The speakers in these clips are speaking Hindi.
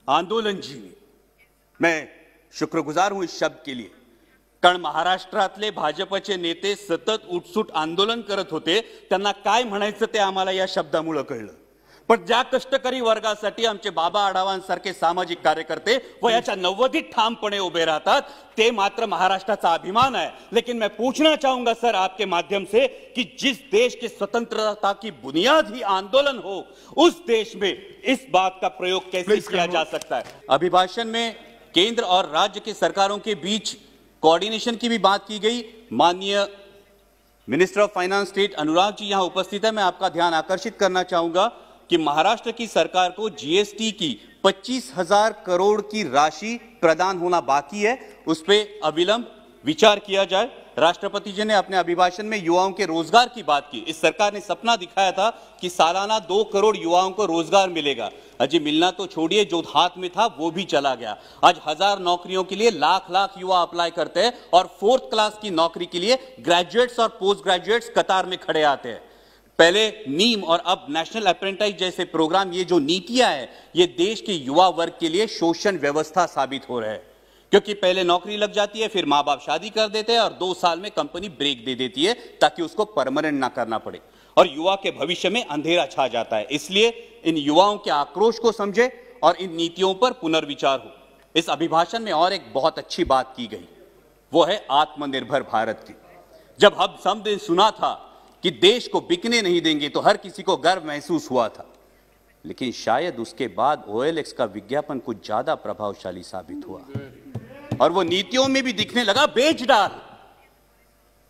आंदोलन जीवी, मैं शुक्रगुजार हूं इस शब्द के लिए, कारण महाराष्ट्रातले भाजपचे नेते सतत उठसूट आंदोलन करत होते. त्यांना काय म्हणायचं ते आम्हाला या शब्दामुळे कळलं. पण ज्या कष्टकरी वर्गासाठी आमचे बाबा आढावांसारखे सामाजिक कार्यकर्ते वयाच्या 90 ठामपणे उभे राहतात, ते मात्र महाराष्ट्राचा अभिमान है. लेकिन मैं पूछना चाहूंगा सर आपके माध्यम से कि जिस देश की स्वतंत्रता की बुनियाद ही आंदोलन हो, उस देश में इस बात का प्रयोग कैसे किया जा सकता है? अभिभाषण में केंद्र और राज्य की सरकारों के बीच कोऑर्डिनेशन की भी बात की गई. माननीय minister of finance state Anurag ji यहां उपस्थित है. मैं आपका ध्यान आकर्षित करना चाहूंगा कि महाराष्ट्र की सरकार को जीएसटी की 25,000 करोड़ की राशि प्रदान होना बाकी है, उस पर अविलंब विचार किया जाए. राष्ट्रपति जी ने अपने अभिभाषण में युवाओं के रोजगार की बात की. इस सरकार ने सपना दिखाया था कि सालाना 2 करोड़ युवाओं को रोजगार मिलेगा. अजी मिलना तो छोड़िए, जो हाथ में था वो भी चला गया. आज 1000 नौकरियों के लिए लाख युवा अप्लाई करते हैं और 4th क्लास की नौकरी के लिए ग्रेजुएट्स और पोस्ट ग्रेजुएट्स कतार में खड़े आते हैं. पहले नीम और अब नेशनल अप्रेंटिस जैसे प्रोग्राम, ये जो नीतियां हैं, ये देश के युवा वर्ग के लिए शोषण व्यवस्था साबित हो रहे हैं. क्योंकि पहले नौकरी लग जाती है, फिर मां बाप शादी कर देते हैं और 2 साल में कंपनी ब्रेक दे देती है ताकि उसको परमानेंट ना करना पड़े और युवा के भविष्य में अंधेरा छा जाता है. इसलिए इन युवाओं के आक्रोश को समझे और इन नीतियों पर पुनर्विचार हो. इस अभिभाषण में और एक बहुत अच्छी बात की गई, वो है आत्मनिर्भर भारत की. जब हम सबने सुना था कि देश को बिकने नहीं देंगे तो हर किसी को गर्व महसूस हुआ था, लेकिन शायद उसके बाद OLX का विज्ञापन कुछ ज्यादा प्रभावशाली साबित हुआ और वो नीतियों में भी दिखने लगा. बेच डाल,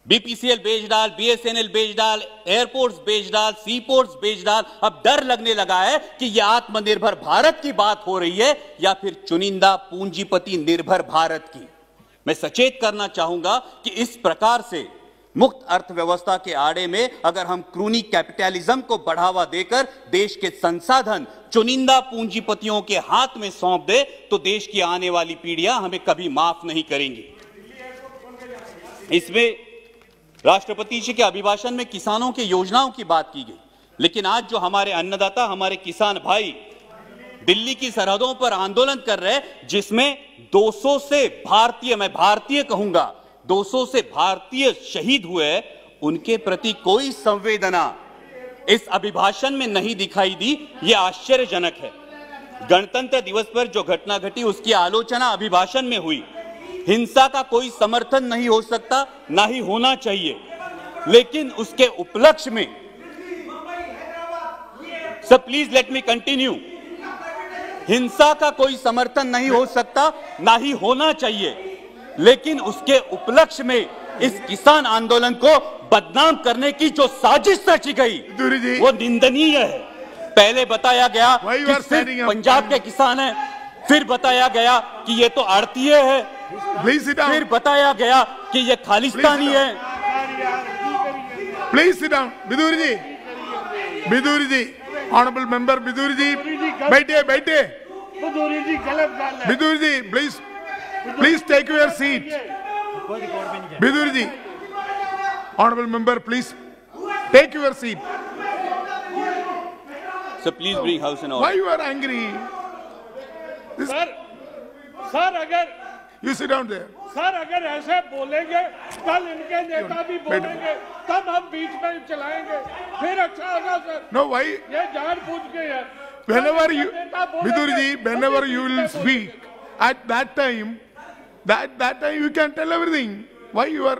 BPCL बेच डाल, BSNL बेच डाल, एयरपोर्ट्स बेच डाल, सीपोर्ट्स बेच डाल. अब डर लगने लगा है कि यह आत्मनिर्भर भारत की बात हो रही है या फिर चुनिंदा पूंजीपति निर्भर भारत की. मैं सचेत करना चाहूंगा कि इस प्रकार से मुक्त अर्थव्यवस्था के आड़े में अगर हम क्रूनी कैपिटलिज्म को बढ़ावा देकर देश के संसाधन चुनिंदा पूंजीपतियों के हाथ में सौंप दे तो देश की आने वाली पीढ़ियां हमें कभी माफ नहीं करेंगी. इसमें राष्ट्रपति जी के अभिभाषण में किसानों की योजनाओं की बात की गई, लेकिन आज जो हमारे अन्नदाता, हमारे किसान भाई दिल्ली की सरहदों पर आंदोलन कर रहे हैं, जिसमें 200 से भारतीय, मैं भारतीय कहूंगा, 200 से भारतीय शहीद हुए, उनके प्रति कोई संवेदना इस अभिभाषण में नहीं दिखाई दी. यह आश्चर्यजनक है. गणतंत्र दिवस पर जो घटना घटी उसकी आलोचना अभिभाषण में हुई. हिंसा का कोई समर्थन नहीं हो सकता, ना ही होना चाहिए, लेकिन उसके उपलक्ष्य में, sir please let me continue, हिंसा का कोई समर्थन नहीं हो सकता, ना ही होना चाहिए, लेकिन उसके उपलक्ष्य में इस किसान आंदोलन को बदनाम करने की जो साजिश रची गई वो निंदनीय है. पहले बताया गया कि सिर्फ पंजाब के किसान हैं, फिर बताया गया कि ये तो आड़तीय है, फिर बताया गया कि ये खालिस्तानी है. Please sit down. Bidhuri ji, honourable member Bidhuri ji, बैठिए. Bidhuri ji please take your seat. Bidur ji, honorable member, please take your seat. So please bring house in order. Why you are angry? Sir, अगर you sit down there. Sir अगर ऐसे बोलेंगे, कल इनके नेता भी बोलेंगे, तब हम बीच में चलाएंगे, फिर अच्छा होगा सर. No, why? ये जानबूझ के है. Whenever you, Bidur ji, whenever you will speak, at that time you can tell everything. Why you are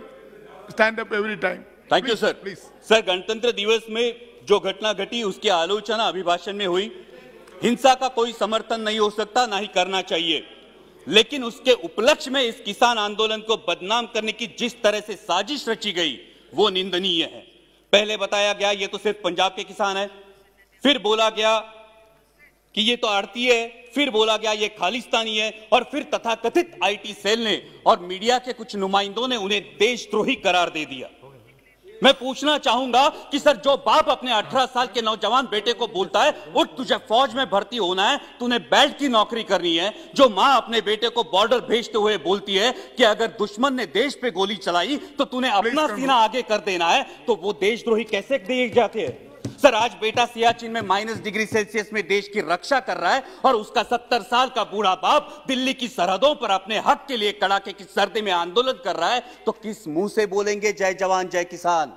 stand up every time? Thank you, sir. Please. Sir, गणतंत्र दिवस में जो घटना घटी उसकी आलोचना अभिभाषण में हुई. हिंसा का कोई समर्थन नहीं हो सकता, ना ही करना चाहिए, लेकिन उसके उपलक्ष्य में इस किसान आंदोलन को बदनाम करने की जिस तरह से साजिश रची गई वो निंदनीय है. पहले बताया गया ये तो सिर्फ पंजाब के किसान है, फिर बोला गया कि ये तो आड़ती है, फिर बोला गया ये खालिस्तानी है, और फिर तथाकथित IT सेल ने और मीडिया के कुछ नुमाइंदों ने उन्हें देशद्रोही करार दे दिया. मैं पूछना चाहूंगा कि सर, जो बाप अपने 18 साल के नौजवान बेटे को बोलता है उठ तुझे फौज में भर्ती होना है, तूने बेल्ट की नौकरी करनी है, जो मां अपने बेटे को बॉर्डर भेजते हुए बोलती है कि अगर दुश्मन ने देश पे गोली चलाई तो तूने अपना सीना आगे कर देना है, तो वो देशद्रोही कैसे दिए जाते हैं? सर, आज बेटा सियाचिन में -डिग्री सेल्सियस में देश की रक्षा कर रहा है और उसका 70 साल का बूढ़ा बाप दिल्ली की सरहदों पर अपने हक के लिए कड़ाके की सर्दी में आंदोलन कर रहा है, तो किस मुंह से बोलेंगे जय जवान जय किसान?